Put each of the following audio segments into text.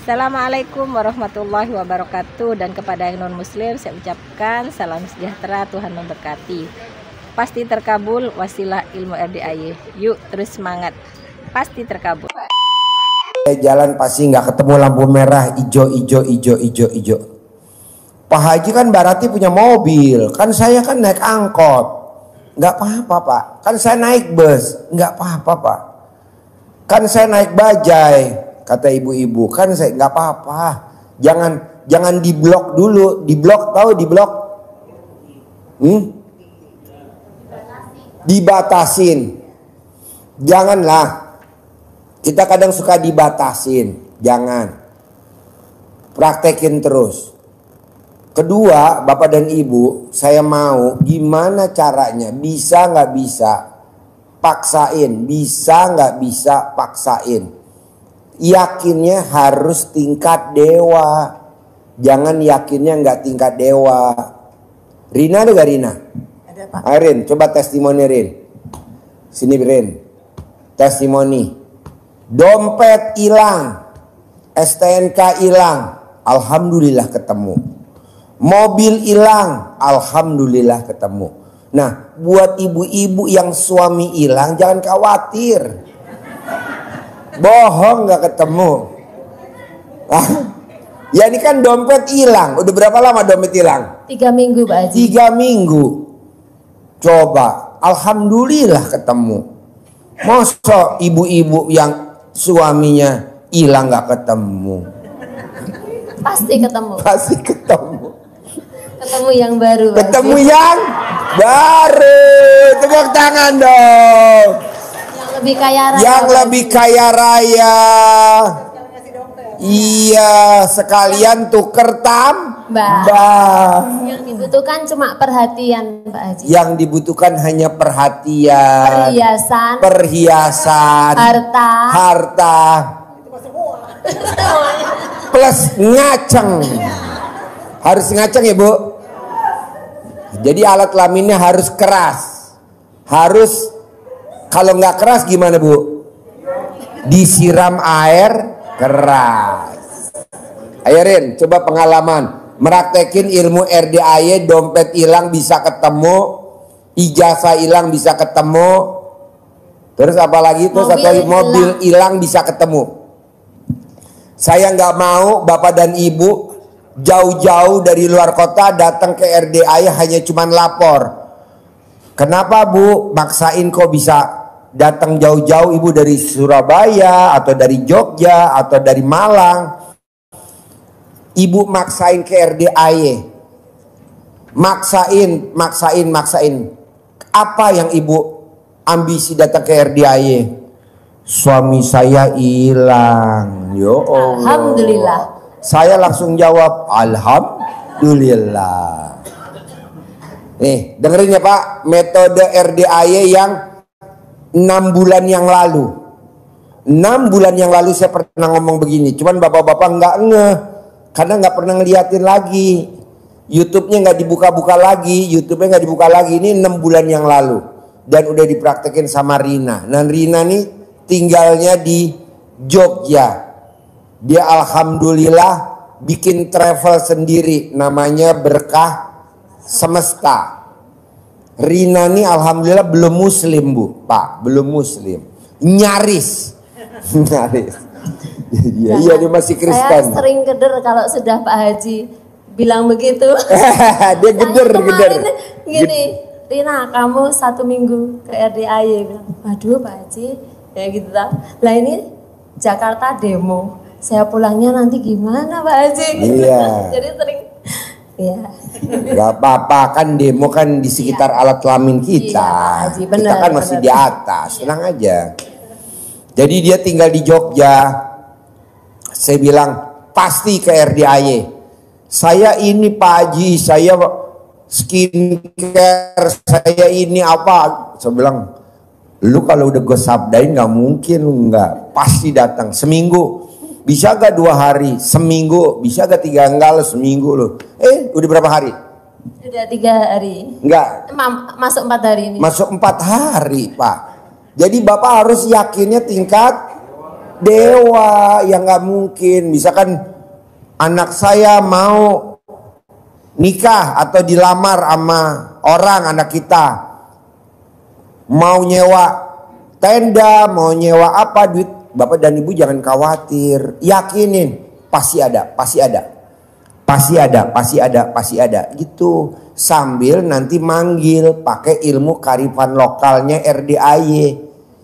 Assalamualaikum warahmatullahi wabarakatuh. Dan kepada yang non muslim saya ucapkan salam sejahtera, Tuhan memberkati. Pasti terkabul wasilah ilmu RDAY. Yuk terus semangat, pasti terkabul. Jalan pasti nggak ketemu lampu merah, ijo. Pak Haji kan berarti punya mobil, kan saya kan naik angkot, nggak apa-apa Pak. Kan saya naik bus, nggak apa-apa Pak. Kan saya naik bajai, kata ibu-ibu, kan saya nggak apa-apa. Jangan diblok dulu, diblok tahu diblok? Dibatasin. Janganlah. Kita kadang suka dibatasin, jangan. Praktekin terus. Kedua, Bapak dan Ibu, saya mau gimana caranya, bisa nggak bisa, paksain, bisa nggak bisa, paksain. Yakinnya harus tingkat dewa, jangan yakinnya nggak tingkat dewa. Rina ada gak Rina? Ada Pak. Rin, coba testimoni Rin. Sini Rin, testimoni. Dompet hilang, STNK hilang, alhamdulillah ketemu. Mobil hilang, alhamdulillah ketemu. Nah, buat ibu-ibu yang suami hilang jangan khawatir. Bohong nggak ketemu. Ya ini kan dompet hilang. Udah berapa lama dompet hilang? 3 minggu Pak Haji. 3 minggu. Coba, alhamdulillah ketemu. Masa ibu-ibu yang suaminya hilang nggak ketemu? Pasti ketemu. Pasti ketemu. Ketemu yang baru. Ketemu yang baru. Tepuk tangan dong. Yang lebih kaya raya. Yang lebih kaya raya. Iya, sekalian tuker tambah. Yang dibutuhkan cuma perhatian Pak Haji. Yang dibutuhkan hanya perhatian, perhiasan, harta, plus ngaceng. Harus ngaceng ya Bu. Jadi alat kelaminnya harus keras. Harus, kalau nggak keras gimana Bu? Disiram air keras. Ayo Rin, coba pengalaman meraktekin ilmu RDAY. Dompet hilang bisa ketemu, ijazah hilang bisa ketemu, terus apalagi itu mobil hilang bisa ketemu. Saya nggak mau Bapak dan Ibu jauh-jauh dari luar kota datang ke RDAY hanya cuman lapor. Kenapa Bu maksain kok bisa datang jauh-jauh Ibu dari Surabaya atau dari Jogja atau dari Malang? Ibu maksain ke RDAY. Maksain. Apa yang Ibu ambisi datang ke RDAY? Suami saya hilang. Yo Allah. Alhamdulillah. Saya langsung jawab alhamdulillah. Nih, dengerin ya Pak, metode RDAY yang 6 bulan yang lalu. 6 bulan yang lalu saya pernah ngomong begini, cuman bapak-bapak nggak ngeh karena nggak pernah ngeliatin lagi. YouTube-nya nggak dibuka-buka lagi, Ini 6 bulan yang lalu dan udah dipraktekin sama Rina. Dan Rina nih tinggalnya di Jogja. Dia alhamdulillah bikin travel sendiri, namanya Berkah Semesta. Rina nih alhamdulillah belum muslim Bu, Pak, belum muslim. Nyaris. Iya dia masih Kristen. Saya sering keder kalau sudah Pak Haji bilang begitu. Dia geder. Gini, Rina kamu 1 minggu ke RDAY. Bilang, waduh Pak Haji, ya gitu lah. Lah ini Jakarta demo. Saya pulangnya nanti gimana Pak Haji? Iya. Jadi sering. Iya. Gak apa-apa kan, demo kan di sekitar alat kelamin kita. Iya, Haji, bener, kita kan masih di atas, tenang aja. Jadi dia tinggal di Jogja. Saya bilang pasti ke RDAY. Saya ini Pak Haji, saya skincare, saya ini apa? Saya bilang, lu kalau udah gue sabdain nggak mungkin nggak, pasti datang. Seminggu bisa gak 2 hari, seminggu bisa gak 3 enggak, seminggu loh. Udah berapa hari? Udah 3 hari. Enggak. Masuk 4 hari ini. Masuk 4 hari Pak. Jadi Bapak harus yakinnya tingkat Dewa yang nggak mungkin. Misalkan anak saya mau nikah atau dilamar sama orang, anak kita mau nyewa tenda, mau nyewa apa, duit bapak dan ibu jangan khawatir, yakinin pasti ada, pasti ada, pasti ada, pasti ada, pasti ada gitu. Sambil nanti manggil pakai ilmu kearifan lokalnya RDAY,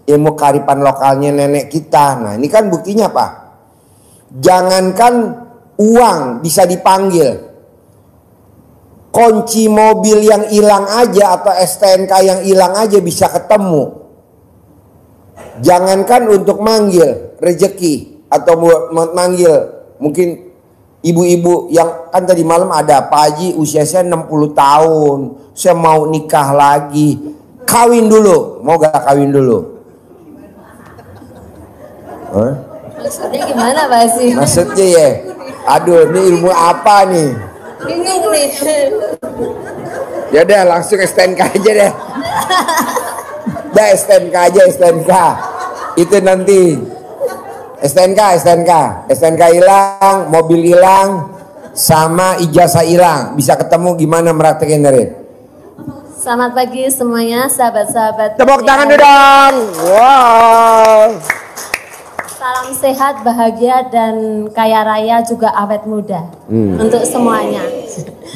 ilmu kearifan lokalnya nenek kita. Nah ini kan buktinya Pak, jangankan uang bisa dipanggil, kunci mobil yang hilang aja atau STNK yang hilang aja bisa ketemu. Jangankan untuk manggil rezeki atau manggil mungkin ibu-ibu yang kan tadi malam ada Pak Haji usia saya 60 tahun, saya mau nikah lagi, kawin dulu, mau gak kawin dulu? Huh? Maksudnya gimana Pak Haji? Maksudnya ya, aduh ini ilmu apa nih? Bingung nih. Ya udah langsung STNK aja deh. Dah STNK aja, STNK. Itu nanti STNK hilang, mobil hilang, sama ijazah hilang. Bisa ketemu gimana meraktekin dari? Selamat pagi semuanya, sahabat-sahabat. Tepuk tangan dong. Wow. Salam sehat, bahagia, dan kaya raya juga awet muda. Untuk semuanya.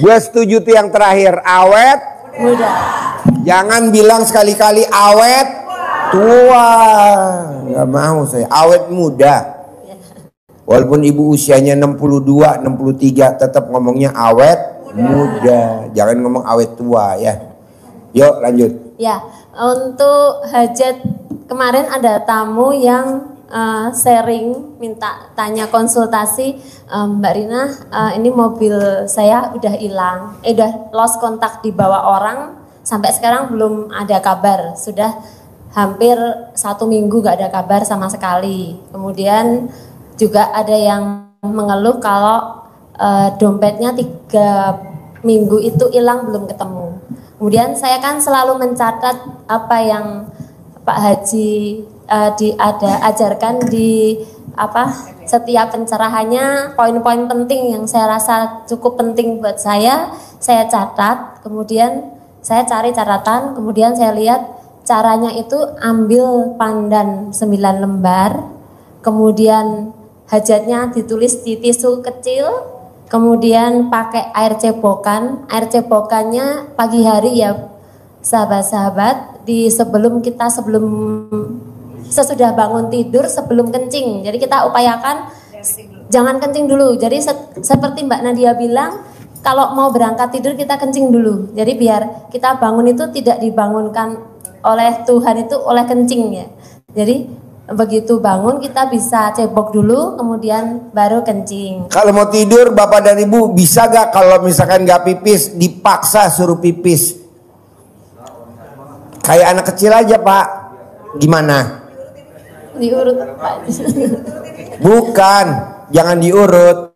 Gue setuju tuh yang terakhir, awet Muda. Jangan bilang sekali-kali awet tua. Nggak mau saya, awet muda. Walaupun ibu usianya 62, 63 tetap ngomongnya awet muda. Jangan ngomong awet tua ya. Yuk lanjut. Ya, untuk hajat kemarin ada tamu yang sharing, minta tanya konsultasi, Mbak Rina, ini mobil saya udah hilang, udah lost kontak di bawah orang, sampai sekarang belum ada kabar, sudah hampir 1 minggu gak ada kabar sama sekali. Kemudian juga ada yang mengeluh kalau dompetnya 3 minggu itu hilang belum ketemu. Kemudian saya kan selalu mencatat apa yang Pak Haji ada ajarkan di setiap pencerahannya, poin-poin penting yang saya rasa cukup penting buat saya catat, kemudian saya cari catatan, kemudian saya lihat caranya itu ambil pandan 9 lembar, kemudian hajatnya ditulis di tisu kecil, kemudian pakai air cebokannya pagi hari ya sahabat-sahabat, sesudah bangun tidur sebelum kencing. Jadi kita upayakan jangan kencing dulu. Jadi seperti Mbak Nadia bilang, kalau mau berangkat tidur kita kencing dulu. Jadi biar kita bangun itu tidak dibangunkan oleh Tuhan itu oleh kencing ya. Jadi begitu bangun kita bisa cebok dulu, kemudian baru kencing. Kalau mau tidur Bapak dan Ibu bisa gak kalau misalkan gak pipis dipaksa suruh pipis? Kayak anak kecil aja Pak. Gimana? Diurut Pak. Bukan, jangan diurut.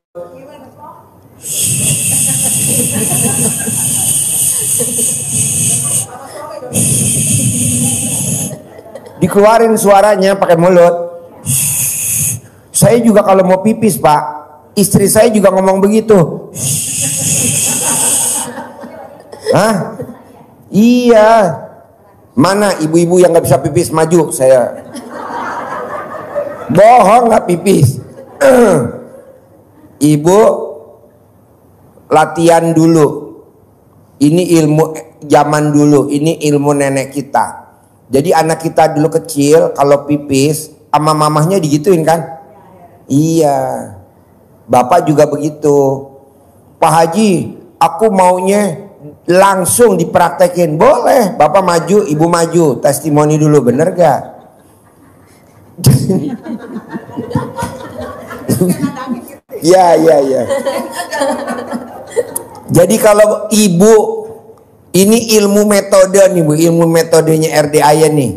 Dikeluarin suaranya pakai mulut. Saya juga kalau mau pipis Pak, istri saya juga ngomong begitu. Hah? Iya. Mana ibu-ibu yang nggak bisa pipis, maju saya. Bohong nggak pipis. Ibu latihan dulu. Ini ilmu zaman dulu, ini ilmu nenek kita. Jadi anak kita dulu kecil kalau pipis sama mamahnya digituin kan? Iya. Bapak juga begitu. Pak Haji, aku maunya langsung dipraktekin. Boleh, Bapak maju, Ibu maju, testimoni dulu, bener gak? Ya. Jadi kalau Ibu, ini ilmu metode nih Bu, ilmu metodenya RDAY nih.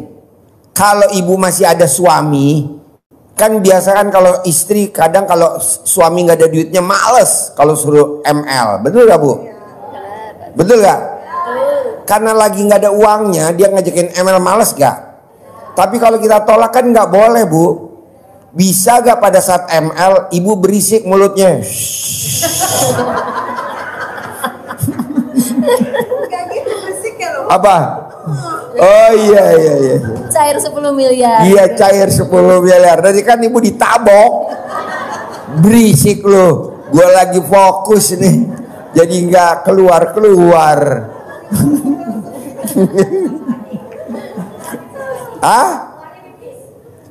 Kalau Ibu masih ada suami, kan biasa kan kalau istri kadang kalau suami nggak ada duitnya males kalau suruh ML, betul gak Bu? Betul gak? Karena lagi nggak ada uangnya dia ngajakin ML, males gak? Tapi kalau kita tolak kan nggak boleh Bu. Bisa gak pada saat ML ibu berisik mulutnya? Apa? Oh iya. Cair 10 miliar. Iya, cair 10 miliar. Tadi kan ibu ditabok. Berisik lo. Gue lagi fokus nih. Jadi nggak keluar. Ah?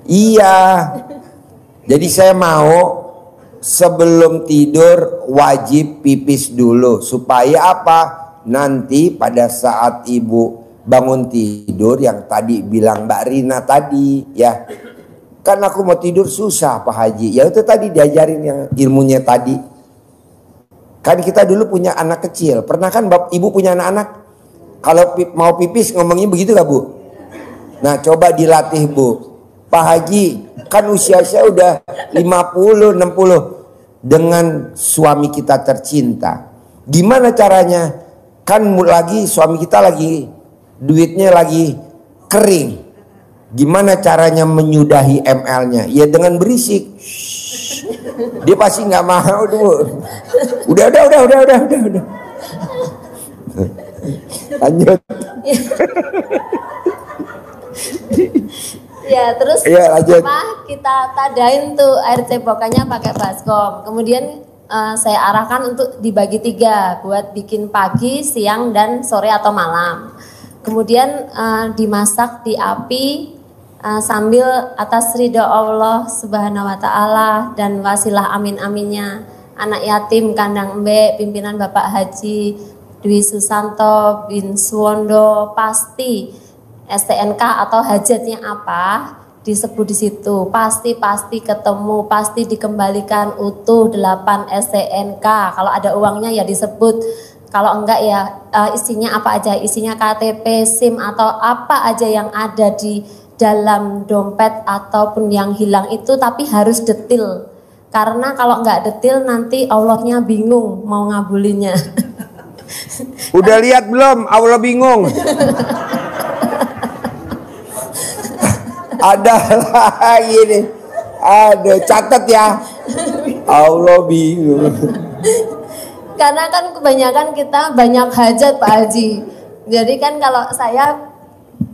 Iya. Jadi saya mau sebelum tidur wajib pipis dulu. Supaya apa? Nanti pada saat ibu bangun tidur, yang tadi bilang Mbak Rina tadi ya, kan aku mau tidur susah Pak Haji. Ya itu tadi diajarin yang ilmunya tadi. Kan kita dulu punya anak kecil. Pernah kan ibu punya anak-anak? Kalau mau pipis ngomongnya begitu gak Bu? Nah coba dilatih Bu. Pak Haji, kan usia saya udah 50, 60. Dengan suami kita tercinta. Gimana caranya? Kan lagi suami kita lagi duitnya lagi kering. Gimana caranya menyudahi ML-nya? Ya dengan berisik. Dia pasti nggak mau dulu. Udah. Lanjut. Ya terus ya, apa kita tadain tuh air cebokannya pakai baskom. Kemudian saya arahkan untuk dibagi 3 buat bikin pagi, siang dan sore atau malam. Kemudian dimasak di api sambil atas ridho Allah Subhanahu wa taala dan wasilah amin-aminnya anak yatim kandang embe pimpinan Bapak Haji Dwi Susanto bin Suwondo, pasti STNK atau hajatnya apa disebut di situ, pasti ketemu, pasti dikembalikan utuh 8 STNK. Kalau ada uangnya ya disebut, kalau enggak ya isinya apa aja, isinya KTP, SIM atau apa aja yang ada di dalam dompet ataupun yang hilang itu, tapi harus detil. Karena kalau enggak detil nanti Allahnya bingung mau ngabulinya. Udah lihat belum? Allah bingung. Ada lagi nih. Ada, catat ya. Allah bingung. Karena kan kebanyakan kita banyak hajat Pak Haji. Jadi kan kalau saya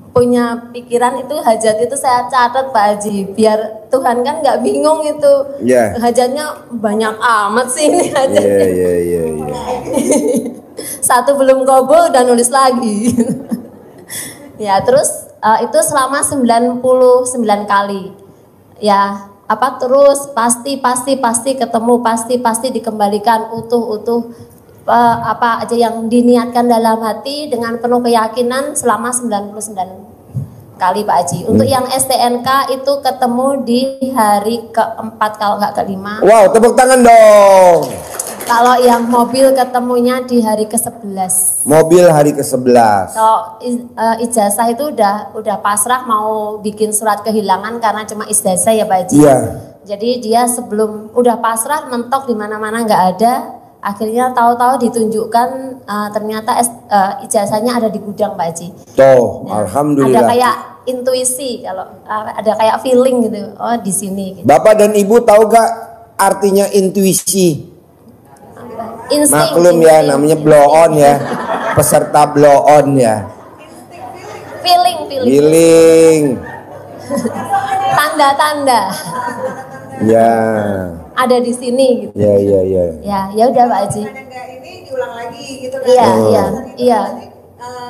punya pikiran itu hajat itu saya catat Pak Haji. Biar Tuhan kan nggak bingung itu. Yeah. Hajatnya banyak amat sih ini hajatnya. Iya. Satu belum kabul dan nulis lagi. Ya terus itu selama 99 kali. Ya apa terus pasti ketemu, pasti dikembalikan utuh apa aja yang diniatkan dalam hati dengan penuh keyakinan selama 99 kali Pak Haji. Untuk yang STNK itu ketemu di hari keempat kalau nggak kelima. Wow, tepuk tangan dong. Kalau yang mobil ketemunya di hari ke-11. Mobil hari ke-11. Kalau ijazah itu udah pasrah mau bikin surat kehilangan karena cuma ijazah ya Pak Haji. Iya. Jadi dia sebelum udah pasrah mentok di mana-mana nggak ada, akhirnya tahu-tahu ditunjukkan ternyata ijazahnya ada di gudang Pak Haji. Tuh, Ya, alhamdulillah. ada kayak intuisi, kalau ada kayak feeling gitu. Oh di sini. Gitu. Bapak dan Ibu tahu gak artinya intuisi? Maklum ya, namanya blow on ya. Peserta blow on ya. Feeling. Tanda-tanda. Ya. Ada di sini gitu. Ya. Ya udah Pak Haji. Ini diulang lagi gitu kan. Iya.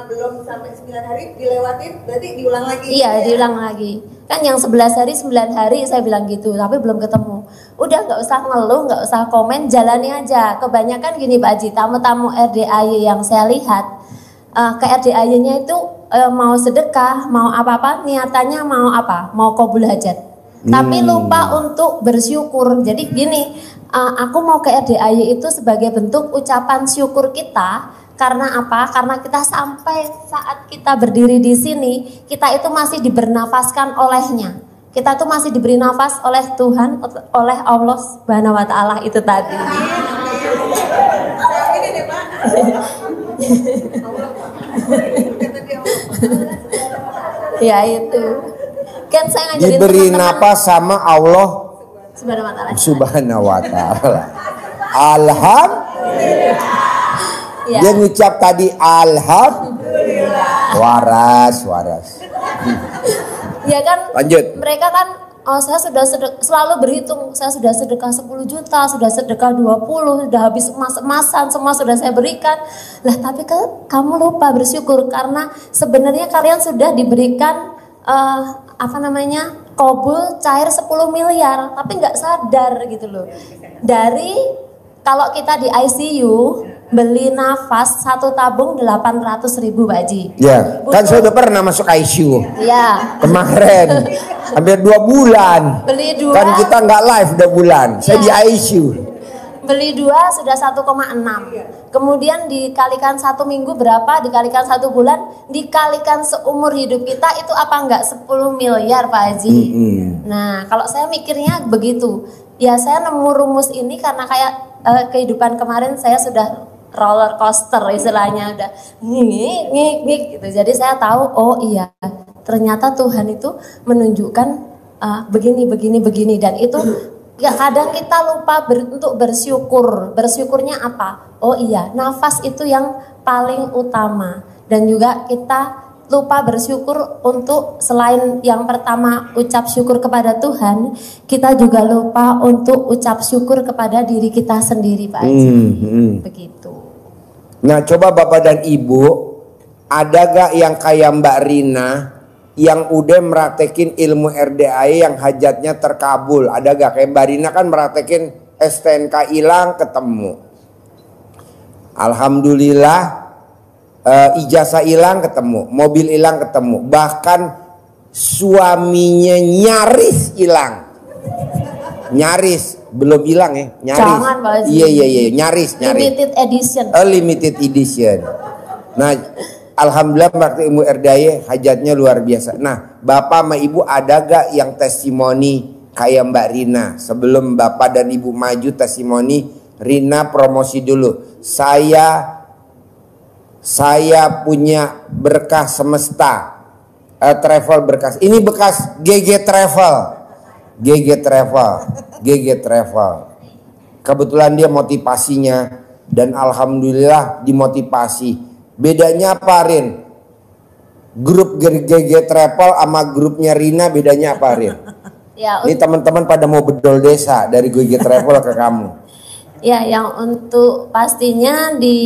Belum sampai 9 hari dilewatin, berarti diulang lagi. Iya, diulang lagi. Kan yang 11 hari, 9 hari saya bilang gitu, tapi belum ketemu. Udah nggak usah ngeluh, nggak usah komen, jalani aja. Kebanyakan gini Pak Haji, tamu-tamu RDAY yang saya lihat, ke RDAY-nya itu mau sedekah, mau apa-apa, niatannya mau apa? Mau qabul hajat. Tapi lupa untuk bersyukur. Jadi gini, aku mau ke RDAY itu sebagai bentuk ucapan syukur kita. Karena apa? Karena kita sampai saat kita berdiri di sini, kita itu masih dibernafaskan olehnya. Kita tuh masih diberi nafas oleh Tuhan, oleh Allah Subhanahu wa taala itu tadi. Ya itu. Kan saya ngajarin diberi teman-teman. napas sama Allah Subhanahu wa ta'ala. Alhamdulillah. Ya. Dia ngucap tadi alhamdulillah. Waras. Ya kan. Lanjut. Mereka kan, oh saya sudah selalu berhitung, saya sudah sedekah 10 juta, sudah sedekah 20, sudah habis emas-emasan, semua sudah saya berikan. Lah tapi kamu lupa bersyukur karena sebenarnya kalian sudah diberikan kabul cair 10 miliar, tapi nggak sadar gitu loh. Dari kalau kita di ICU beli nafas satu tabung 800.000 Pak Haji. Ya, kan saya udah pernah masuk ICU. Ya. Kemarin hampir 2 bulan. Beli 2. Kan kita nggak live 2 bulan. Saya di ICU. Beli 2 sudah 1,6. Kemudian dikalikan 1 minggu berapa? Dikalikan 1 bulan, dikalikan seumur hidup kita, itu apa enggak 10 miliar Pak Haji? Nah, kalau saya mikirnya begitu. Ya saya nemu rumus ini karena kayak kehidupan kemarin saya sudah roller coaster istilahnya, udah ngik gitu. Jadi saya tahu, oh iya, ternyata Tuhan itu menunjukkan begini dan itu ya kadang kita lupa untuk bersyukur. Bersyukurnya apa? Oh iya, nafas itu yang paling utama. Dan juga kita lupa bersyukur untuk selain yang pertama ucap syukur kepada Tuhan, kita juga lupa untuk ucap syukur kepada diri kita sendiri Pak Haji. Begitu. Nah coba Bapak dan Ibu, ada gak yang kayak Mbak Rina yang udah meratekin ilmu RDAE yang hajatnya terkabul? Ada gak? Kayak Mbak Rina kan meratekin STNK hilang ketemu, alhamdulillah. Ijazah hilang ketemu, mobil hilang ketemu, bahkan suaminya nyaris hilang. Nyaris, belum hilang ya, nyaris. Jangan Pak Haji. Iya, nyaris. Limited edition. Limited edition. Nah, alhamdulillah waktu ilmu RDAE hajatnya luar biasa. Nah, Bapak sama Ibu ada gak yang testimoni kayak Mbak Rina? Sebelum Bapak dan Ibu maju testimoni, Rina promosi dulu. Saya punya berkah semesta, travel berkas. Ini bekas GG Travel. Kebetulan dia motivasinya dan alhamdulillah dimotivasi. Bedanya apa, Rin? Grup GG Travel sama grupnya Rina bedanya apa, Rin? Ya, ini teman-teman pada mau bedol desa dari GG Travel ke kamu. Ya, yang untuk pastinya di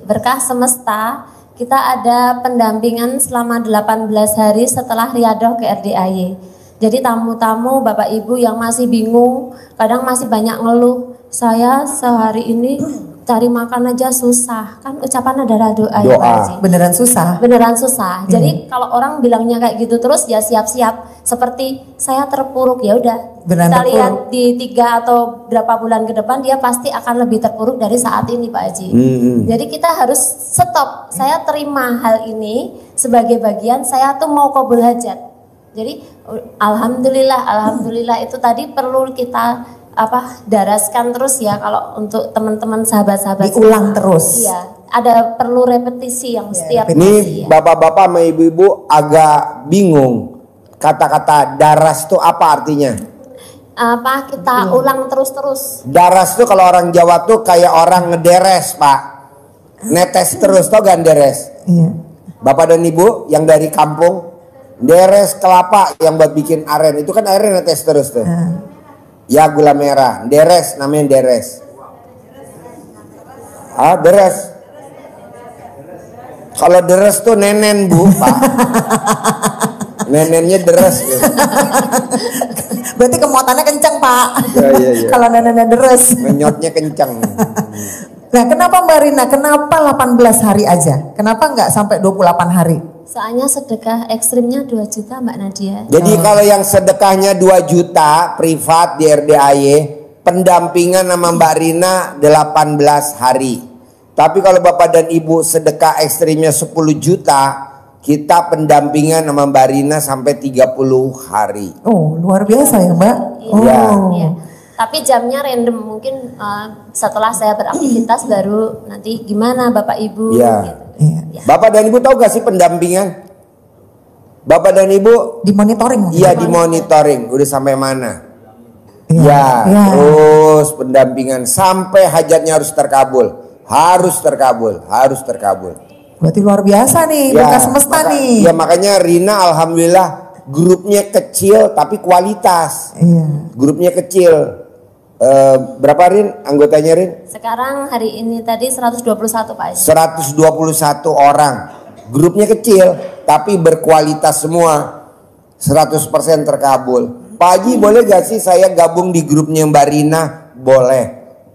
Berkah Semesta kita ada pendampingan selama 18 hari setelah riadah ke RDAY. Jadi tamu-tamu Bapak Ibu yang masih bingung, kadang masih banyak ngeluh, saya sehari ini cari makan aja susah. Kan ucapan adalah doa. Ya, Pak Haji. Beneran susah. Jadi kalau orang bilangnya kayak gitu terus ya siap-siap seperti saya terpuruk, ya udah. Kita lihat di 3 atau berapa bulan ke depan dia pasti akan lebih terpuruk dari saat ini Pak Haji. Jadi kita harus stop. Saya terima hal ini sebagai bagian saya tuh mau qabul hajat. Jadi alhamdulillah itu tadi perlu kita daraskan terus ya, kalau untuk teman-teman sahabat-sahabat diulang terus. Iya, ada perlu repetisi yang setiap ini ya. Bapak-bapak sama ibu-ibu agak bingung kata-kata daras itu apa artinya? Kita ulang terus-terus. Daras tuh kalau orang Jawa tuh kayak orang ngederes, Pak. Netes terus, tau gak deres? Iya. Bapak dan Ibu yang dari kampung, deres kelapa yang buat bikin aren, itu kan airnya netes terus tuh. Ya gula merah, deres namanya deres. Deres. Kalau deres tuh nenen Bu, Pak. Nenennya deres. Ya. Berarti kemuatannya kencang Pak. Ya. Kalau nenennya deres. Menyotnya kencang. Nah kenapa Mbak Rina, kenapa 18 hari aja? Kenapa nggak sampai 28 hari? Soalnya sedekah ekstrimnya 2 juta Mbak Nadia. Jadi kalau yang sedekahnya 2 juta privat di RDAY, pendampingan sama Mbak Rina 18 hari. Tapi kalau Bapak dan Ibu sedekah ekstrimnya 10 juta, kita pendampingan sama Mbak Rina sampai 30 hari. Oh luar biasa ya Mbak. Iya. Tapi jamnya random, mungkin setelah saya beraktivitas baru nanti gimana Bapak Ibu. Iya. Gitu. Iya. Bapak dan Ibu tahu gak sih pendampingan? Bapak dan Ibu dimonitoring. Iya dimonitoring. Udah sampai mana? Ya, terus pendampingan sampai hajatnya harus terkabul. Harus terkabul, harus terkabul. Berarti luar biasa nih, berkah semesta nih. Ya makanya Rina alhamdulillah grupnya kecil tapi kualitas. Iya. Grupnya kecil. Berapa Rin anggotanya Rin? Sekarang hari ini tadi 121 Pak Haji. 121 orang. Grupnya kecil tapi berkualitas semua. 100% terkabul. Pak Haji boleh gak sih saya gabung di grupnya Mbak Rina? Boleh.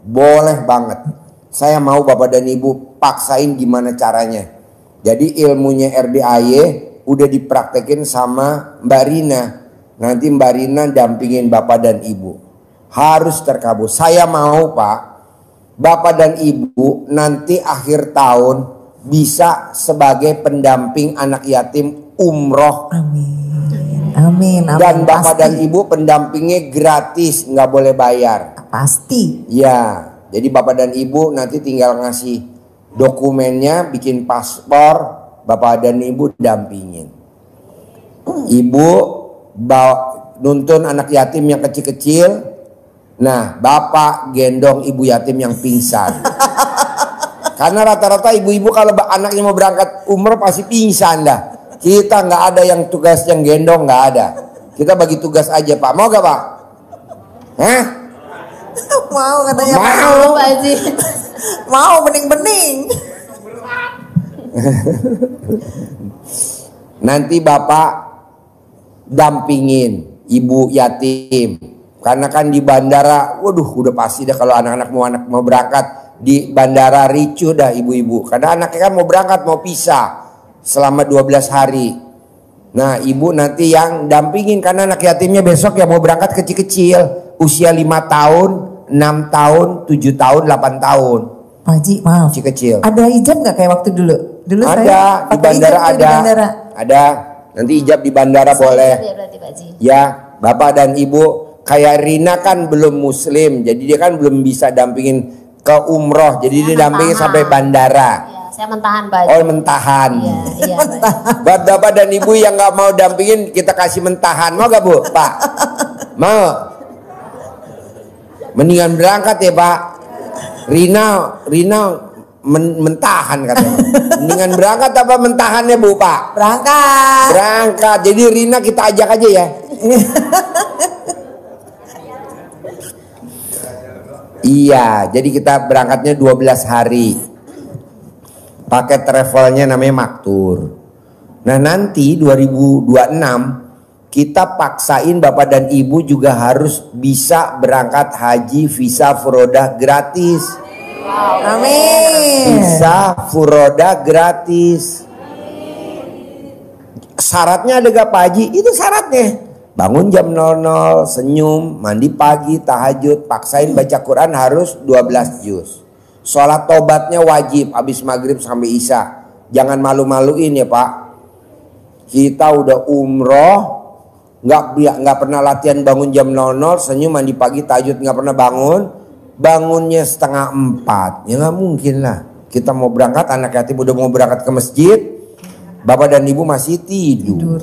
Boleh banget. Saya mau Bapak dan Ibu paksain gimana caranya. Jadi ilmunya RDAY udah dipraktekin sama Mbak Rina. Nanti Mbak Rina dampingin Bapak dan Ibu. Harus terkabul. Saya mau Pak, Bapak dan Ibu nanti akhir tahun bisa sebagai pendamping anak yatim umroh. Amin. Amin. Dan Bapak dan Ibu pendampingnya gratis, nggak boleh bayar. Pasti. Ya, jadi Bapak dan Ibu nanti tinggal ngasih dokumennya, bikin paspor, Bapak dan Ibu dampingin. Ibu nuntun anak yatim yang kecil-kecil. Nah, Bapak gendong ibu yatim yang pingsan. Karena rata-rata ibu-ibu kalau anaknya mau berangkat umroh pasti pingsan dah. Kita nggak ada yang tugas yang gendong, nggak ada. Kita bagi tugas aja Pak. Mau gak Pak? Hah? Mau katanya. Mau Pak Haji. Mau bening-bening. Nanti Bapak dampingin ibu yatim. Karena kan di bandara, waduh udah pasti dah kalau anak-anak mau berangkat di bandara ricuh dah ibu-ibu. Karena anaknya kan mau berangkat, mau pisah selama 12 hari. Nah ibu nanti yang dampingin karena anak yatimnya besok ya mau berangkat kecil-kecil. Usia 5 tahun, 6 tahun, 7 tahun, 8 tahun. Pak Haji, maaf. Kecil-kecil. Ada ijab nggak kayak waktu dulu? Dulu Ada, saya di pakai bandara ijab tuh ada. Di bandara. Ada. Nanti ijab di bandara boleh. Ya berarti Pak Haji. Ya, Bapak dan Ibu, kayak Rina kan belum muslim, jadi dia kan belum bisa dampingin ke umroh, jadi dia dampingin sampai bandara. Ya, saya mentahan Pak Haji. Oh, mentahan. Iya, iya. Buat Bapak dan Ibu yang nggak mau dampingin, kita kasih mentahan. Mau gak Bu, Pak? Mau? Mendingan berangkat ya Pak. Rina mentahan katanya. Mendingan berangkat apa mentahannya Bu Pak? Berangkat. Berangkat. Jadi Rina kita ajak aja ya. Iya, jadi kita berangkatnya 12 hari. Paket travelnya namanya Maktur. Nah nanti 2026 kita paksain Bapak dan Ibu juga harus bisa berangkat haji visa furodah gratis. Amin. Visa furodah gratis. Syaratnya ada gak Pak Haji? Itu syaratnya. Bangun jam 00, senyum, mandi pagi, tahajud, paksain baca Quran harus 12 juz. Sholat tobatnya wajib habis maghrib sampai isya. Jangan malu-maluin ya Pak. Kita udah umroh, nggak pernah latihan bangun jam 00, senyum, mandi pagi, tahajud nggak pernah bangun. Bangunnya 3:30, ya nggak mungkin lah. Kita mau berangkat, anak yatim udah mau berangkat ke masjid, Bapak dan Ibu masih tidur.